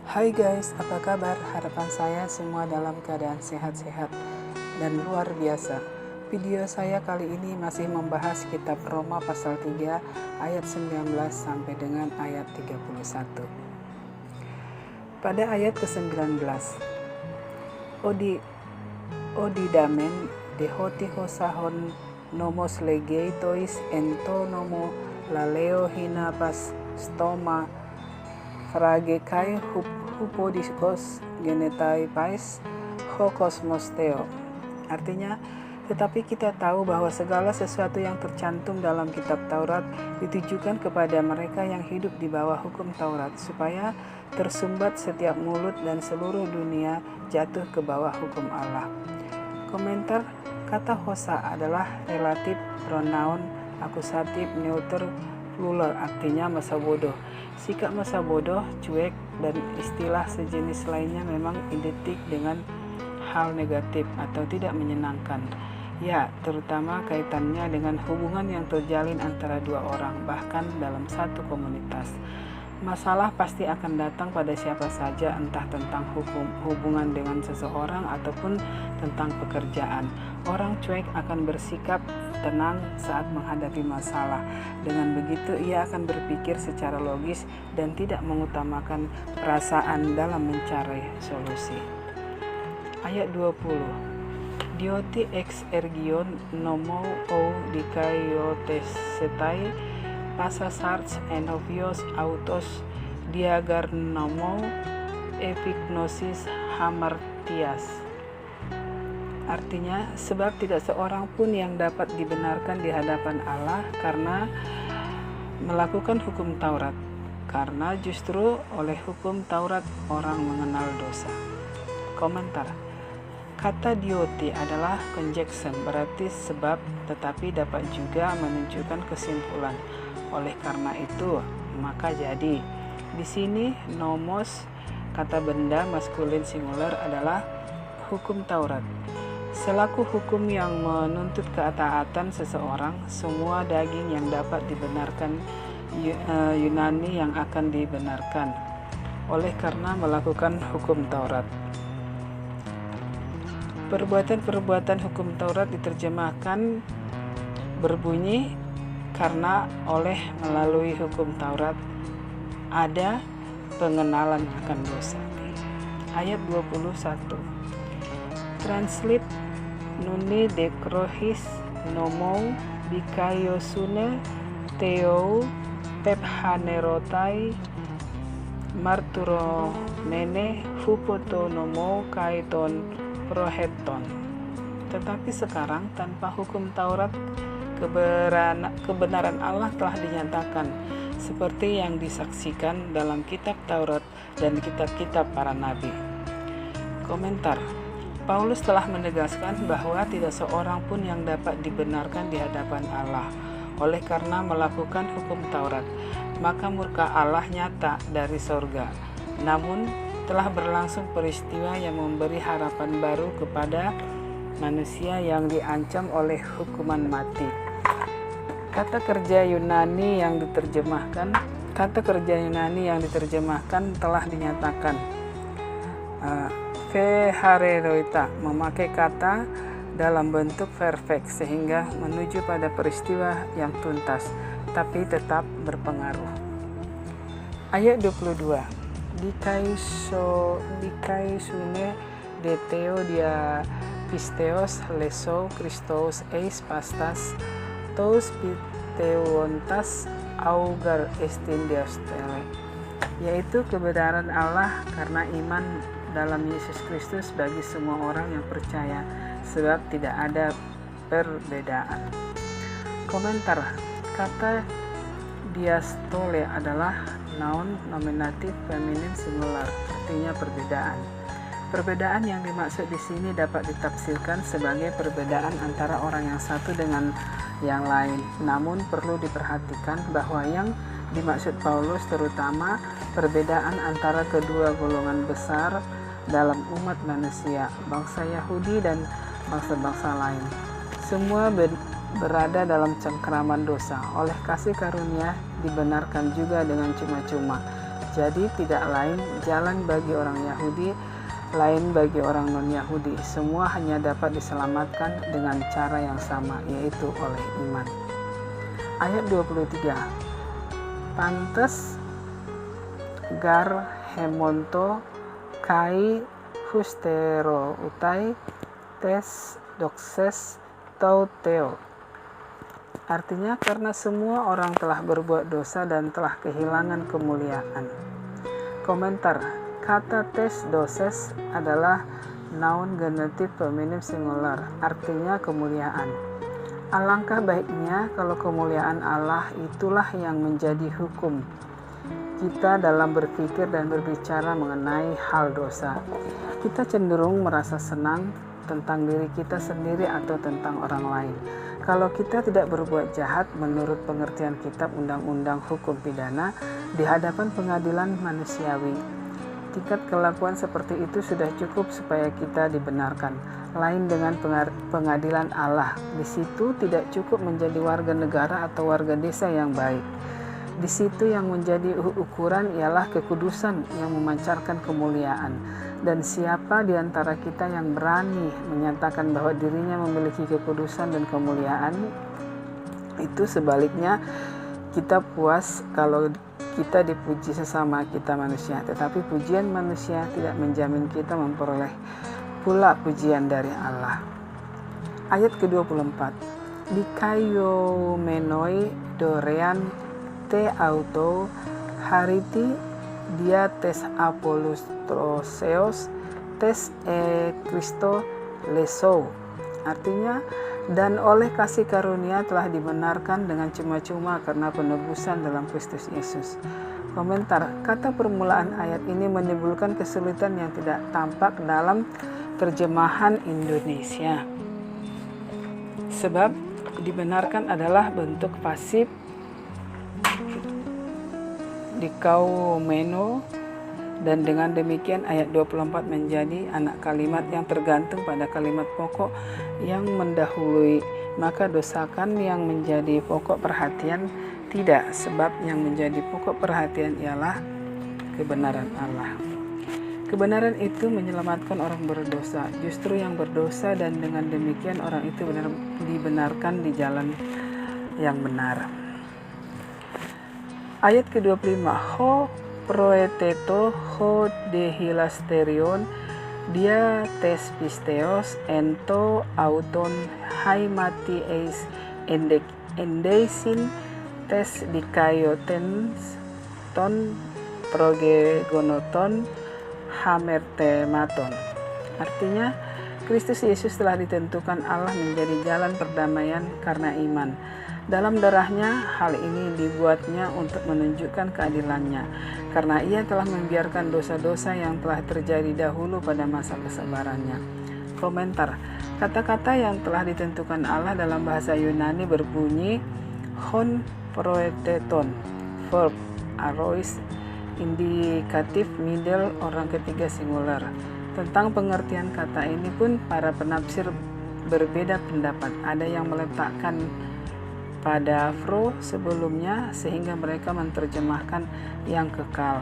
Hai guys, apa kabar? Harapan saya semua dalam keadaan sehat-sehat dan luar biasa. Video saya kali ini masih membahas kitab Roma pasal 3 ayat 19 sampai dengan ayat 31. Pada ayat ke-19, Odidamen dehoti hosahon nomos legeitois entonomo laleo hinapas stoma fragekai hupodiskos genetai pais hokosmosteo. Artinya, tetapi kita tahu bahwa segala sesuatu yang tercantum dalam kitab Taurat ditujukan kepada mereka yang hidup di bawah hukum Taurat, supaya tersumbat setiap mulut dan seluruh dunia jatuh ke bawah hukum Allah. Komentar: kata hosa adalah relatif pronoun akusatif neuter plural, artinya masa bodoh. Sikap masa bodoh, cuek, dan istilah sejenis lainnya memang identik dengan hal negatif atau tidak menyenangkan. Ya, terutama kaitannya dengan hubungan yang terjalin antara dua orang, bahkan dalam satu komunitas. Masalah pasti akan datang pada siapa saja, entah tentang hubungan dengan seseorang ataupun tentang pekerjaan. Orang cuek akan bersikap tenang saat menghadapi masalah. Dengan begitu ia akan berpikir secara logis dan tidak mengutamakan perasaan dalam mencari solusi. Ayat 20. Dioti ex ergion nomo o dikaiotesetai pasasarts enovios autos diagarnomo epignosis hamartias. Artinya, sebab tidak seorang pun yang dapat dibenarkan di hadapan Allah karena melakukan hukum Taurat, karena justru oleh hukum Taurat orang mengenal dosa. Komentar: kata dioti adalah conjunction, berarti sebab, tetapi dapat juga menunjukkan kesimpulan. Oleh karena itu, maka jadi. Di sini nomos, kata benda maskulin singular, adalah hukum Taurat. Selaku hukum yang menuntut ketaatan seseorang, semua daging yang dapat dibenarkan Yunani yang akan dibenarkan oleh karena melakukan hukum Taurat. Perbuatan-perbuatan hukum Taurat diterjemahkan berbunyi karena oleh melalui hukum Taurat ada pengenalan akan dosa. Ayat 21. Translate nuni dekrohis nomou bikaiosune theo pephanerotai marturomene hupoto nomou kaiton proheton. Tetapi sekarang tanpa hukum Taurat, kebenaran Allah telah dinyatakan seperti yang disaksikan dalam kitab Taurat dan kitab-kitab para nabi. Komentar: Paulus telah menegaskan bahwa tidak seorang pun yang dapat dibenarkan di hadapan Allah oleh karena melakukan hukum Taurat, maka murka Allah nyata dari sorga. Namun telah berlangsung peristiwa yang memberi harapan baru kepada manusia yang diancam oleh hukuman mati. Kata kerja Yunani yang diterjemahkan telah dinyatakan. Phareroita memakai kata dalam bentuk perfect sehingga menuju pada peristiwa yang tuntas tapi tetap berpengaruh. Ayat 22. Dikaisune deteo dia pisteos leso Christos eis pastas tos piteontas augar estindiastele, yaitu kebenaran Allah karena iman dalam Yesus Kristus bagi semua orang yang percaya, sebab tidak ada perbedaan. Komentar: kata diastole adalah noun nominatif feminin singular, artinya perbedaan. Perbedaan yang dimaksud di sini dapat ditafsirkan sebagai perbedaan antara orang yang satu dengan yang lain. Namun perlu diperhatikan bahwa yang dimaksud Paulus terutama perbedaan antara kedua golongan besar dalam umat manusia, bangsa Yahudi dan bangsa-bangsa lain. Semua berada dalam cengkraman dosa. Oleh kasih karunia dibenarkan juga dengan cuma-cuma. Jadi tidak lain jalan bagi orang Yahudi, lain bagi orang non-Yahudi. Semua hanya dapat diselamatkan dengan cara yang sama, yaitu oleh iman. Ayat 23. Pantes gar hemonto kai hustero utai tes doxes tau teo. Artinya karena semua orang telah berbuat dosa dan telah kehilangan kemuliaan. Komentar, kata tes doses adalah noun genitif feminim singular, artinya kemuliaan. Alangkah baiknya kalau kemuliaan Allah itulah yang menjadi hukum kita dalam berpikir dan berbicara mengenai hal dosa. Kita cenderung merasa senang tentang diri kita sendiri atau tentang orang lain. Kalau kita tidak berbuat jahat menurut pengertian kitab undang-undang hukum pidana di hadapan pengadilan manusiawi, tingkat kelakuan seperti itu sudah cukup supaya kita dibenarkan. Lain dengan pengadilan Allah, di situ tidak cukup menjadi warga negara atau warga desa yang baik. Di situ yang menjadi ukuran ialah kekudusan yang memancarkan kemuliaan. Dan siapa di antara kita yang berani menyatakan bahwa dirinya memiliki kekudusan dan kemuliaan? Itu sebaliknya, kita puas kalau kita dipuji sesama kita manusia, tetapi pujian manusia tidak menjamin kita memperoleh pula pujian dari Allah. Ayat ke-24. Dikayo menoi dorean te auto hariti dia tes Apollos troseos tes Kristo lesou. Artinya, dan oleh kasih karunia telah dibenarkan dengan cuma-cuma karena penebusan dalam Kristus Yesus. Komentar, kata permulaan ayat ini menimbulkan kesulitan yang tidak tampak dalam terjemahan Indonesia. Sebab dibenarkan adalah bentuk pasif dikaumeno, dan dengan demikian ayat 24 menjadi anak kalimat yang tergantung pada kalimat pokok yang mendahului. Maka dosakan yang menjadi pokok perhatian? Tidak, sebab yang menjadi pokok perhatian ialah kebenaran Allah. Kebenaran itu menyelamatkan orang berdosa, justru yang berdosa, dan dengan demikian orang itu dibenarkan di jalan yang benar. Ayat ke-25, ho proeteto ho dehilasterion dia tes pisteos ento auton haimati eis endeisin tes dikayotens ton progegonoton hamertematon. Artinya, Kristus Yesus telah ditentukan Allah menjadi jalan perdamaian karena iman. Dalam darahnya, hal ini dibuatnya untuk menunjukkan keadilannya, karena ia telah membiarkan dosa-dosa yang telah terjadi dahulu pada masa kesabarannya. Komentar, kata-kata yang telah ditentukan Allah dalam bahasa Yunani berbunyi hon proeteton, verb arois, indikatif middle orang ketiga singular. Tentang pengertian kata ini pun para penafsir berbeda pendapat. Ada yang meletakkan pada fro sebelumnya sehingga mereka menerjemahkan yang kekal,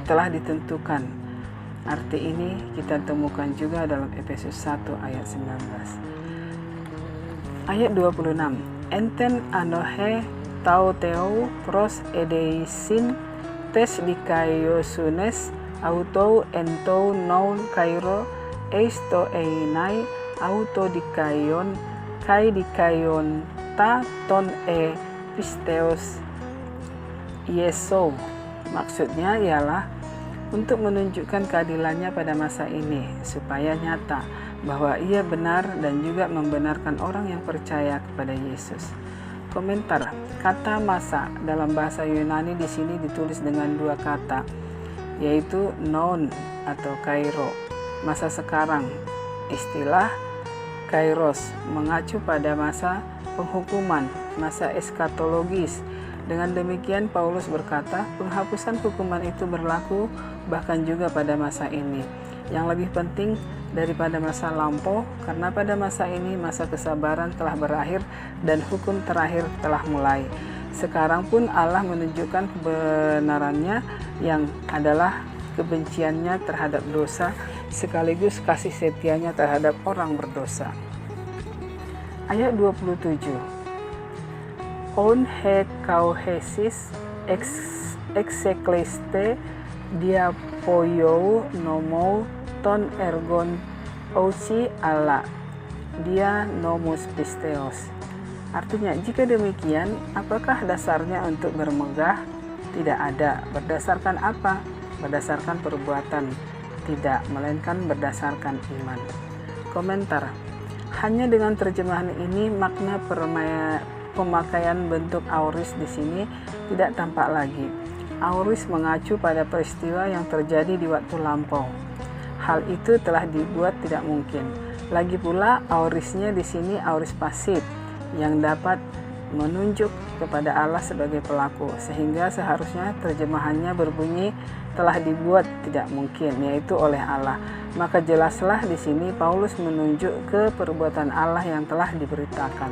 telah ditentukan. Arti ini kita temukan juga dalam Efesus 1 ayat 19. Ayat 26. Enten anohe tau teo pros edeisin tes dikaiosunes auto ento non kairo eisto einai auto dikaion kai dikayon ta ton pisteos yeso. Maksudnya ialah untuk menunjukkan keadilannya pada masa ini supaya nyata bahwa ia benar dan juga membenarkan orang yang percaya kepada Yesus. Komentar, kata masa dalam bahasa Yunani di sini ditulis dengan dua kata, yaitu non atau kairo, masa sekarang. Istilah kairos mengacu pada masa penghukuman, masa eskatologis. Dengan demikian Paulus berkata, penghapusan hukuman itu berlaku bahkan juga pada masa ini. Yang lebih penting daripada masa lampau, karena pada masa ini masa kesabaran telah berakhir dan hukum terakhir telah mulai. Sekarang pun Allah menunjukkan kebenarannya yang adalah kebenciannya terhadap dosa sekaligus kasih setianya terhadap orang berdosa. Ayat 27. On he kauhesis exekleste diapoiou nomou ton ergon ousi ala dia nomus pisteos. Artinya, jika demikian, apakah dasarnya untuk bermegah? Tidak ada. Berdasarkan apa? Berdasarkan perbuatan. Tidak, melainkan berdasarkan iman. Komentar. Hanya dengan terjemahan ini, makna pemakaian bentuk auris di sini tidak tampak lagi. Auris mengacu pada peristiwa yang terjadi di waktu lampau. Hal itu telah dibuat tidak mungkin. Lagi pula, aurisnya di sini auris pasif, yang dapat menunjuk kepada Allah sebagai pelaku, sehingga seharusnya terjemahannya berbunyi telah dibuat tidak mungkin, yaitu oleh Allah. Maka jelaslah di sini Paulus menunjuk ke perbuatan Allah yang telah diberitakan.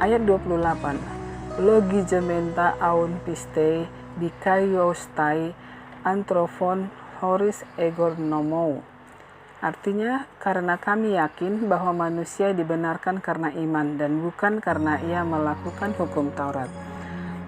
Ayat 28. Logigementa aun pistei dikaiostai anthrophon horis egor nomou. Artinya, karena kami yakin bahwa manusia dibenarkan karena iman dan bukan karena ia melakukan hukum Taurat.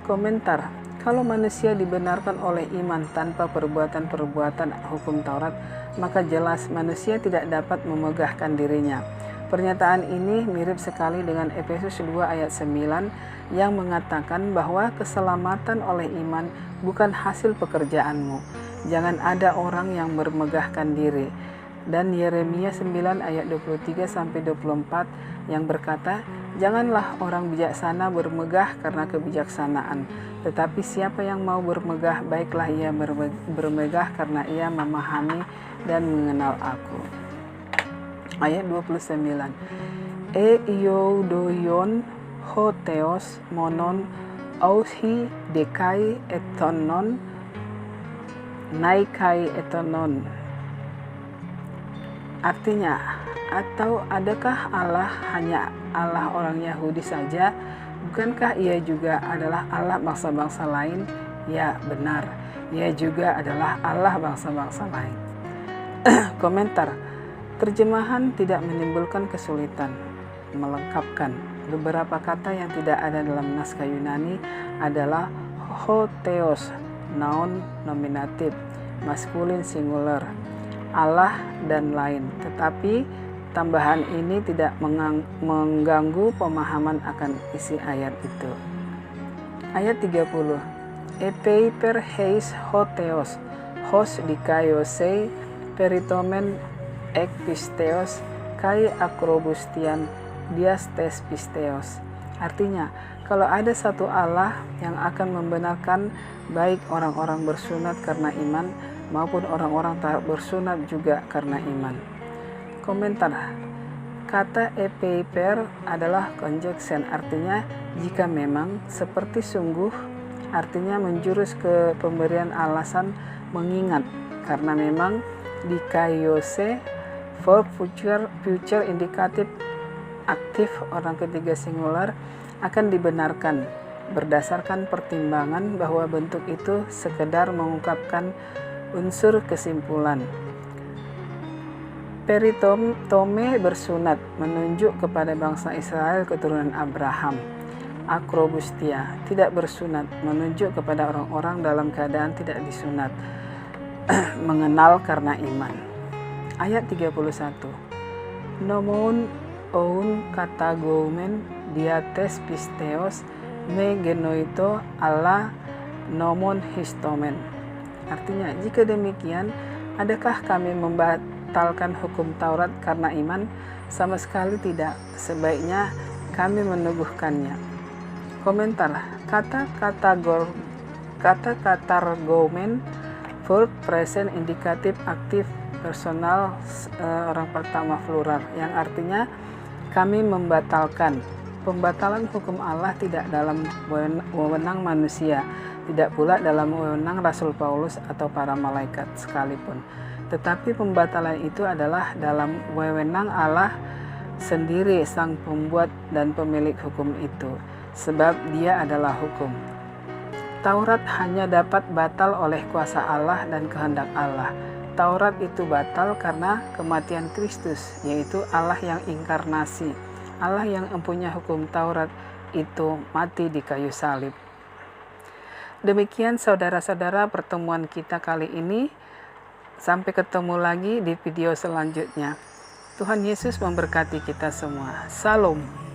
Komentar, kalau manusia dibenarkan oleh iman tanpa perbuatan-perbuatan hukum Taurat, maka jelas manusia tidak dapat memegahkan dirinya. Pernyataan ini mirip sekali dengan Efesus 2 ayat 9 yang mengatakan bahwa keselamatan oleh iman bukan hasil pekerjaanmu. Jangan ada orang yang bermegahkan diri. Dan Yeremia 9 ayat 23-24 yang berkata, janganlah orang bijaksana bermegah karena kebijaksanaan, tetapi siapa yang mau bermegah, baiklah ia bermegah karena ia memahami dan mengenal aku. Ayat 29. Ioudoion hoteos monon aushi dekai etonon naikai etonon. Artinya, atau adakah Allah hanya Allah orang Yahudi saja? Bukankah ia juga adalah Allah bangsa-bangsa lain? Ya, benar. Ia juga adalah Allah bangsa-bangsa lain. Komentar. Terjemahan tidak menimbulkan kesulitan melengkapkan. Beberapa kata yang tidak ada dalam naskah Yunani adalah hotheos, noun nominatif, maskulin singular, Allah dan lain, tetapi tambahan ini tidak mengganggu pemahaman akan isi ayat itu. Ayat 30. Epei per heis hotheos, hos dikaiosei peritomen ek pisteos kai akrobustian diastes pisteos. Artinya, kalau ada satu Allah yang akan membenarkan baik orang-orang bersunat karena iman maupun orang-orang tak bersunat juga karena iman. Komentar. Kata epeiper adalah conjunction, artinya jika memang, seperti sungguh, artinya menjurus ke pemberian alasan mengingat, karena memang dikaiose verb future indikatif aktif orang ketiga singular akan dibenarkan berdasarkan pertimbangan bahwa bentuk itu sekedar mengungkapkan unsur kesimpulan. Peritome bersunat menunjuk kepada bangsa Israel keturunan Abraham. Akrobustia tidak bersunat menunjuk kepada orang-orang dalam keadaan tidak disunat, mengenal karena iman. Ayat 31. Nomon oun katagoumen diates pisteos me genoito alla nomon histomen. Artinya, jika demikian, adakah kami membatalkan hukum Taurat karena iman? Sama sekali tidak. Sebaiknya kami meneguhkannya. Komentar. Kata katargoumen verb present indikatif aktif personal orang pertama plural, yang artinya kami membatalkan. Pembatalan hukum Allah tidak dalam wewenang manusia, tidak pula dalam wewenang Rasul Paulus atau para malaikat sekalipun. Tetapi pembatalan itu adalah dalam wewenang Allah sendiri, sang pembuat dan pemilik hukum itu. sebab dia adalah hukum. Taurat hanya dapat batal oleh kuasa Allah dan kehendak Allah. Taurat itu batal karena kematian Kristus, yaitu Allah yang inkarnasi. Allah yang mempunyai hukum Taurat itu mati di kayu salib. Demikian saudara-saudara pertemuan kita kali ini. Sampai ketemu lagi di video selanjutnya. Tuhan Yesus memberkati kita semua. Salam.